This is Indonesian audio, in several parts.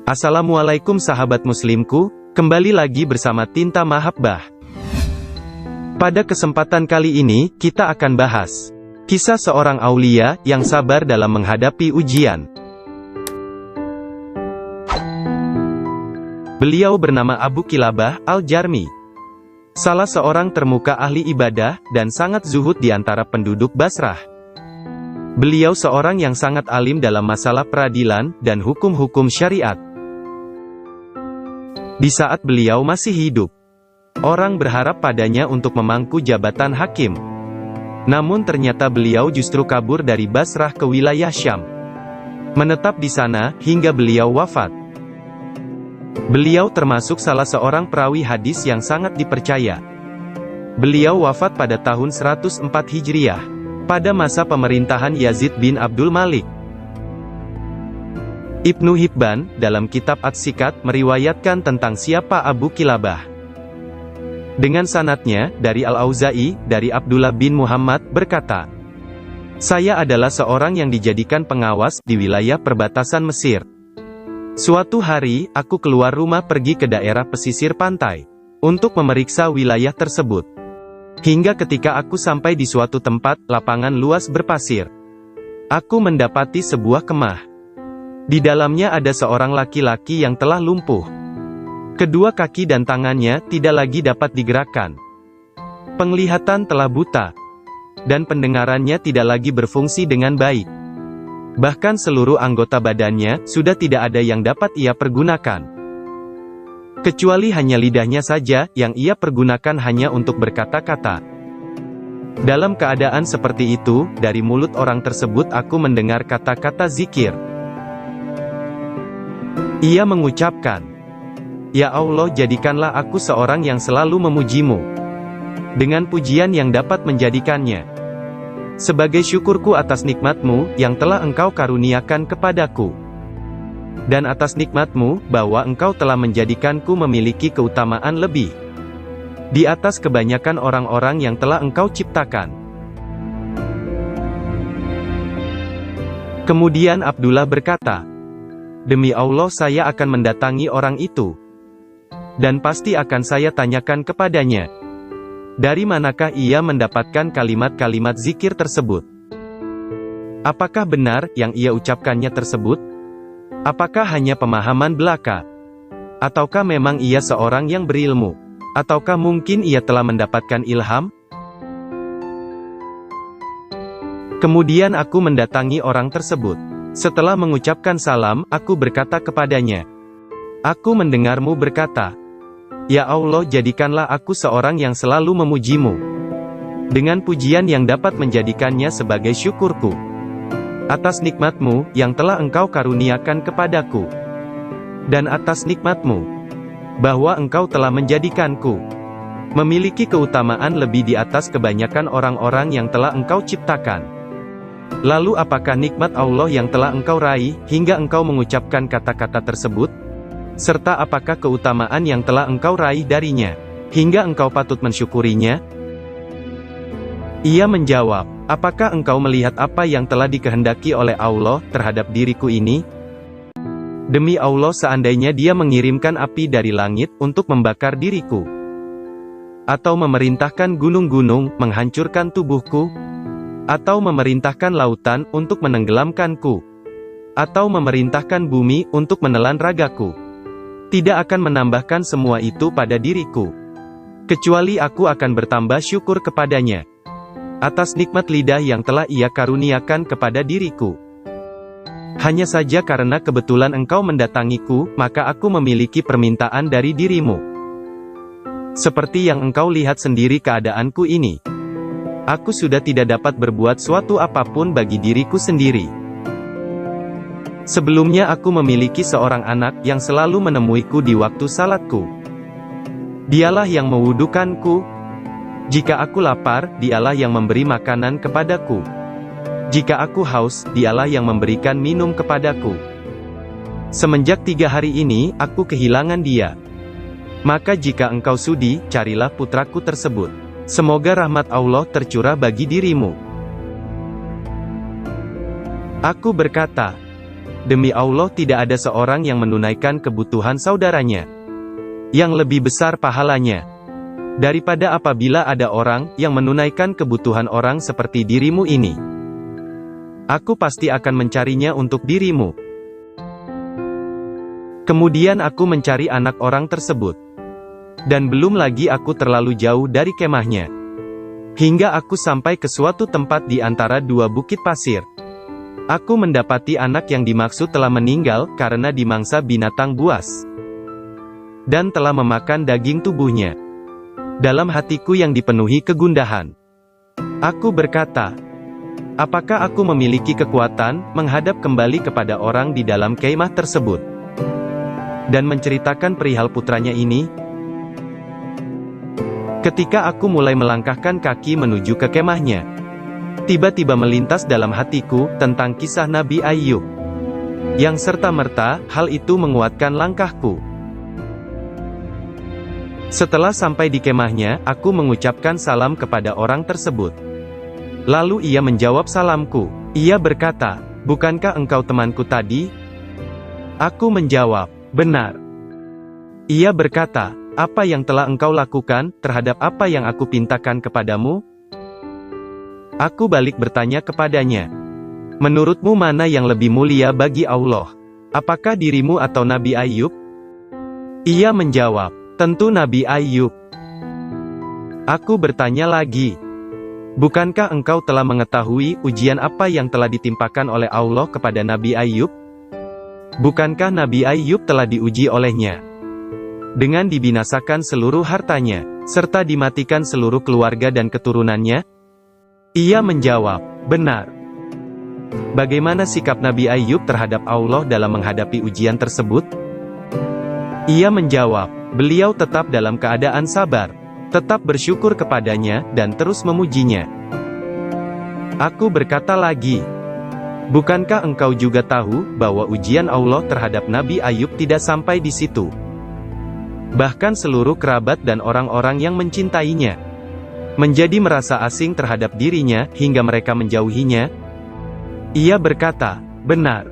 Assalamualaikum sahabat muslimku, kembali lagi bersama Tinta Mahabbah. Pada kesempatan kali ini, kita akan bahas kisah seorang aulia yang sabar dalam menghadapi ujian. Beliau bernama Abu Kilabah Al-Jarmi, salah seorang termuka ahli ibadah dan sangat zuhud di antara penduduk Basrah. Beliau seorang yang sangat alim dalam masalah peradilan dan hukum-hukum syariat. Di saat beliau masih hidup, orang berharap padanya untuk memangku jabatan hakim. Namun ternyata beliau justru kabur dari Basrah ke wilayah Syam, menetap di sana hingga beliau wafat. Beliau termasuk salah seorang perawi hadis yang sangat dipercaya. Beliau wafat pada tahun 104 Hijriah, pada masa pemerintahan Yazid bin Abdul Malik. Ibnu Hibban, dalam kitab Ats-Sikat, meriwayatkan tentang siapa Abu Kilabah. Dengan sanadnya, dari Al-Auza'i, dari Abdullah bin Muhammad, berkata, "Saya adalah seorang yang dijadikan pengawas di wilayah perbatasan Mesir. Suatu hari, aku keluar rumah pergi ke daerah pesisir pantai, untuk memeriksa wilayah tersebut. Hingga ketika aku sampai di suatu tempat, lapangan luas berpasir. Aku mendapati sebuah kemah. Di dalamnya ada seorang laki-laki yang telah lumpuh. Kedua kaki dan tangannya tidak lagi dapat digerakkan. Penglihatan telah buta. Dan pendengarannya tidak lagi berfungsi dengan baik. Bahkan seluruh anggota badannya sudah tidak ada yang dapat ia pergunakan. Kecuali hanya lidahnya saja yang ia pergunakan hanya untuk berkata-kata. Dalam keadaan seperti itu, dari mulut orang tersebut aku mendengar kata-kata zikir. Ia mengucapkan, 'Ya Allah, jadikanlah aku seorang yang selalu memujimu, dengan pujian yang dapat menjadikannya sebagai syukurku atas nikmatmu, yang telah engkau karuniakan kepadaku. Dan atas nikmatmu, bahwa engkau telah menjadikanku memiliki keutamaan lebih di atas kebanyakan orang-orang yang telah engkau ciptakan.' Kemudian Abdullah berkata, 'Demi Allah, saya akan mendatangi orang itu. Dan pasti akan saya tanyakan kepadanya, dari manakah ia mendapatkan kalimat-kalimat zikir tersebut? Apakah benar yang ia ucapkannya tersebut? Apakah hanya pemahaman belaka? Ataukah memang ia seorang yang berilmu? Ataukah mungkin ia telah mendapatkan ilham?' Kemudian aku mendatangi orang tersebut. Setelah mengucapkan salam, aku berkata kepadanya, 'Aku mendengarmu berkata, Ya Allah, jadikanlah aku seorang yang selalu memujimu, dengan pujian yang dapat menjadikannya sebagai syukurku atas nikmatmu, yang telah engkau karuniakan kepadaku, dan atas nikmatmu, bahwa engkau telah menjadikanku memiliki keutamaan lebih di atas kebanyakan orang-orang yang telah engkau ciptakan. Lalu apakah nikmat Allah yang telah engkau raih, hingga engkau mengucapkan kata-kata tersebut? Serta apakah keutamaan yang telah engkau raih darinya, hingga engkau patut mensyukurinya?' Ia menjawab, 'Apakah engkau melihat apa yang telah dikehendaki oleh Allah terhadap diriku ini? Demi Allah, seandainya Dia mengirimkan api dari langit untuk membakar diriku, atau memerintahkan gunung-gunung menghancurkan tubuhku, atau memerintahkan lautan untuk menenggelamkanku, atau memerintahkan bumi untuk menelan ragaku, tidak akan menambahkan semua itu pada diriku, kecuali aku akan bertambah syukur kepadanya atas nikmat lidah yang telah Ia karuniakan kepada diriku. Hanya saja karena kebetulan engkau mendatangiku, maka aku memiliki permintaan dari dirimu. Seperti yang engkau lihat sendiri keadaanku ini. Aku sudah tidak dapat berbuat suatu apapun bagi diriku sendiri. Sebelumnya aku memiliki seorang anak yang selalu menemuiku di waktu salatku. Dialah yang mewudukanku. Jika aku lapar, Dialah yang memberi makanan kepadaku. Jika aku haus, Dialah yang memberikan minum kepadaku. Semenjak 3 hari ini, aku kehilangan Dia. Maka jika engkau sudi, carilah putraku tersebut. Semoga rahmat Allah tercurah bagi dirimu. Aku berkata, demi Allah tidak ada seorang yang menunaikan kebutuhan saudaranya yang lebih besar pahalanya daripada apabila ada orang yang menunaikan kebutuhan orang seperti dirimu ini. Aku pasti akan mencarinya untuk dirimu. Kemudian aku mencari anak orang tersebut. Dan belum lagi aku terlalu jauh dari kemahnya. Hingga aku sampai ke suatu tempat di antara dua bukit pasir. Aku mendapati anak yang dimaksud telah meninggal karena dimangsa binatang buas. Dan telah memakan daging tubuhnya. Dalam hatiku yang dipenuhi kegundahan, aku berkata, apakah aku memiliki kekuatan menghadap kembali kepada orang di dalam kemah tersebut dan menceritakan perihal putranya ini? Ketika aku mulai melangkahkan kaki menuju ke kemahnya, tiba-tiba melintas dalam hatiku tentang kisah Nabi Ayub, yang serta-merta hal itu menguatkan langkahku. Setelah sampai di kemahnya, aku mengucapkan salam kepada orang tersebut. Lalu ia menjawab salamku. Ia berkata, bukankah engkau temanku tadi? Aku menjawab, benar. Ia berkata, apa yang telah engkau lakukan terhadap apa yang aku pintakan kepadamu? Aku balik bertanya kepadanya, menurutmu mana yang lebih mulia bagi Allah? Apakah dirimu atau Nabi Ayub? Ia menjawab, tentu Nabi Ayub. Aku bertanya lagi, bukankah engkau telah mengetahui ujian apa yang telah ditimpakan oleh Allah kepada Nabi Ayub? Bukankah Nabi Ayub telah diuji olehnya dengan dibinasakan seluruh hartanya, serta dimatikan seluruh keluarga dan keturunannya? Ia menjawab, benar. Bagaimana sikap Nabi Ayub terhadap Allah dalam menghadapi ujian tersebut? Ia menjawab, beliau tetap dalam keadaan sabar, tetap bersyukur kepadanya, dan terus memujinya. Aku berkata lagi, bukankah engkau juga tahu bahwa ujian Allah terhadap Nabi Ayub tidak sampai di situ? Bahkan seluruh kerabat dan orang-orang yang mencintainya menjadi merasa asing terhadap dirinya hingga mereka menjauhinya. Ia berkata, benar.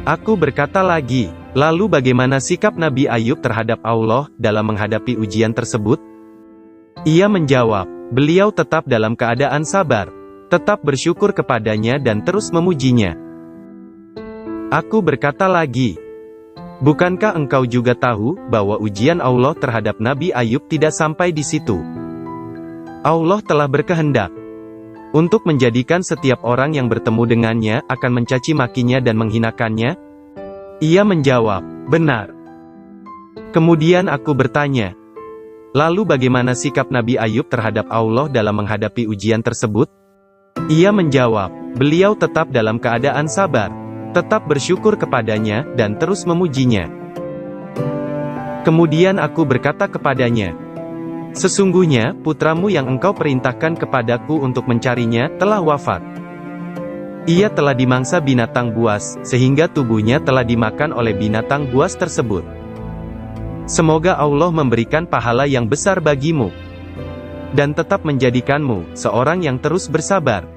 Aku berkata lagi, lalu bagaimana sikap Nabi Ayub terhadap Allah dalam menghadapi ujian tersebut? Ia menjawab, beliau tetap dalam keadaan sabar, tetap bersyukur kepadanya dan terus memujinya. Aku berkata lagi, bukankah engkau juga tahu bahwa ujian Allah terhadap Nabi Ayub tidak sampai di situ? Allah telah berkehendak untuk menjadikan setiap orang yang bertemu dengannya akan mencaci makinya dan menghinakannya. Ia menjawab, benar. Kemudian aku bertanya, lalu bagaimana sikap Nabi Ayub terhadap Allah dalam menghadapi ujian tersebut? Ia menjawab, beliau tetap dalam keadaan sabar, tetap bersyukur kepadanya, dan terus memujinya. Kemudian aku berkata kepadanya, sesungguhnya, putramu yang engkau perintahkan kepadaku untuk mencarinya, telah wafat. Ia telah dimangsa binatang buas, sehingga tubuhnya telah dimakan oleh binatang buas tersebut. Semoga Allah memberikan pahala yang besar bagimu, dan tetap menjadikanmu seorang yang terus bersabar.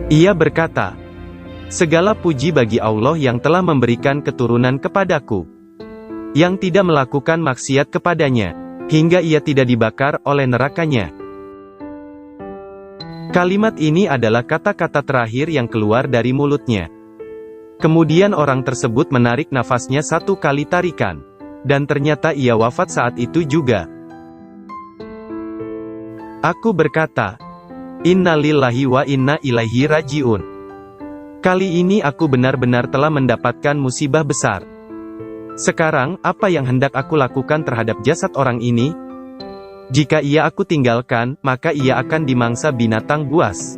Ia berkata, segala puji bagi Allah yang telah memberikan keturunan kepadaku, yang tidak melakukan maksiat kepadanya, hingga ia tidak dibakar oleh nerakanya. Kalimat ini adalah kata-kata terakhir yang keluar dari mulutnya. Kemudian orang tersebut menarik nafasnya 1 kali tarikan, dan ternyata ia wafat saat itu juga. Aku berkata, Inna lillahi wa inna ilaihi raji'un. Kali ini aku benar-benar telah mendapatkan musibah besar. Sekarang, apa yang hendak aku lakukan terhadap jasad orang ini? Jika ia aku tinggalkan, maka ia akan dimangsa binatang buas.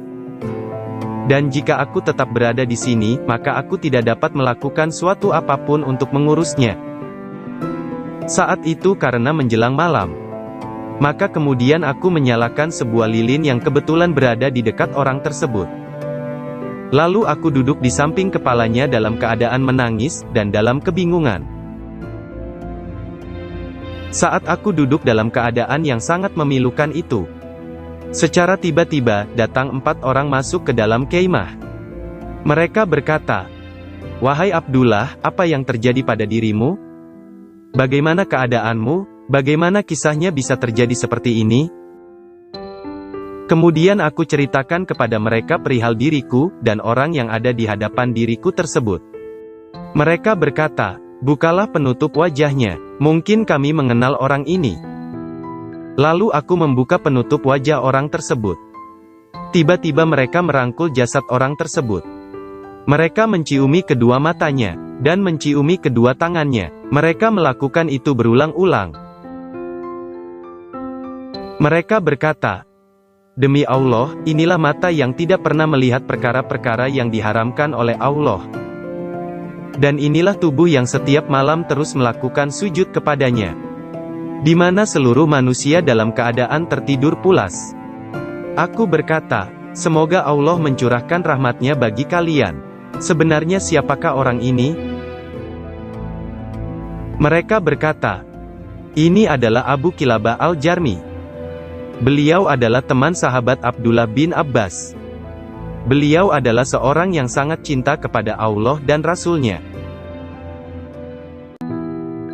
Dan jika aku tetap berada di sini, maka aku tidak dapat melakukan suatu apapun untuk mengurusnya. Saat itu karena menjelang malam, maka kemudian aku menyalakan sebuah lilin yang kebetulan berada di dekat orang tersebut. Lalu aku duduk di samping kepalanya dalam keadaan menangis, dan dalam kebingungan. Saat aku duduk dalam keadaan yang sangat memilukan itu, Secara tiba-tiba, datang 4 orang masuk ke dalam kemah. Mereka berkata, "Wahai Abdullah, apa yang terjadi pada dirimu? Bagaimana keadaanmu? Bagaimana kisahnya bisa terjadi seperti ini?" Kemudian aku ceritakan kepada mereka perihal diriku, dan orang yang ada di hadapan diriku tersebut. Mereka berkata, "Bukalah penutup wajahnya, mungkin kami mengenal orang ini." Lalu aku membuka penutup wajah orang tersebut. Tiba-tiba mereka merangkul jasad orang tersebut. Mereka menciumi kedua matanya, dan menciumi kedua tangannya. Mereka melakukan itu berulang-ulang. Mereka berkata, "Demi Allah, inilah mata yang tidak pernah melihat perkara-perkara yang diharamkan oleh Allah. Dan inilah tubuh yang setiap malam terus melakukan sujud kepadanya, di mana seluruh manusia dalam keadaan tertidur pulas." Aku berkata, "Semoga Allah mencurahkan rahmatnya bagi kalian. Sebenarnya siapakah orang ini?" Mereka berkata, "Ini adalah Abu Kilabah al-Jarmi. Beliau adalah teman sahabat Abdullah bin Abbas. Beliau adalah seorang yang sangat cinta kepada Allah dan Rasul-Nya.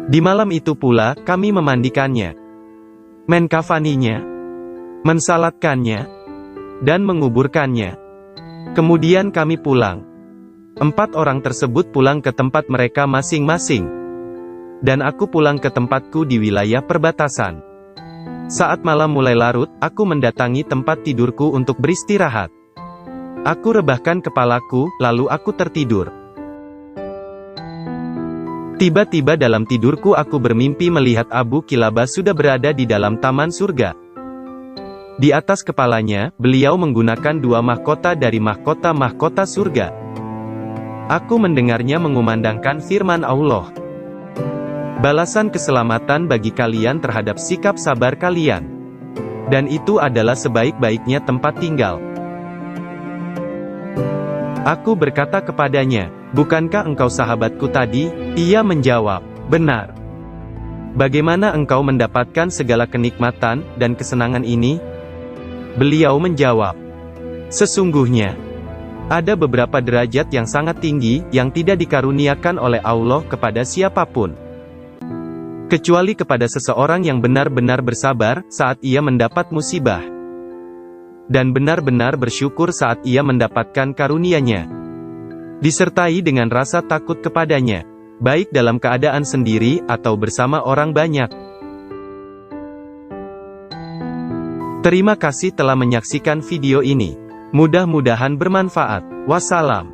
Di malam itu pula, kami memandikannya, menkafaninya, mensalatkannya, dan menguburkannya. Kemudian kami pulang. 4 orang tersebut pulang ke tempat mereka masing-masing. Dan aku pulang ke tempatku di wilayah perbatasan. Saat malam mulai larut, aku mendatangi tempat tidurku untuk beristirahat. Aku rebahkan kepalaku, lalu aku tertidur. Tiba-tiba dalam tidurku aku bermimpi melihat Abu Kilabah sudah berada di dalam taman surga. Di atas kepalanya, beliau menggunakan 2 mahkota dari mahkota-mahkota surga. Aku mendengarnya mengumandangkan firman Allah, "Balasan keselamatan bagi kalian terhadap sikap sabar kalian. Dan itu adalah sebaik-baiknya tempat tinggal." Aku berkata kepadanya, "Bukankah engkau sahabatku tadi?" Ia menjawab, "Benar. Bagaimana engkau mendapatkan segala kenikmatan dan kesenangan ini?" Beliau menjawab, "Sesungguhnya, ada beberapa derajat yang sangat tinggi, yang tidak dikaruniakan oleh Allah kepada siapapun, kecuali kepada seseorang yang benar-benar bersabar, saat ia mendapat musibah, dan benar-benar bersyukur saat ia mendapatkan karunia-Nya, disertai dengan rasa takut kepadanya, baik dalam keadaan sendiri, atau bersama orang banyak." Terima kasih telah menyaksikan video ini. Mudah-mudahan bermanfaat. Wassalam.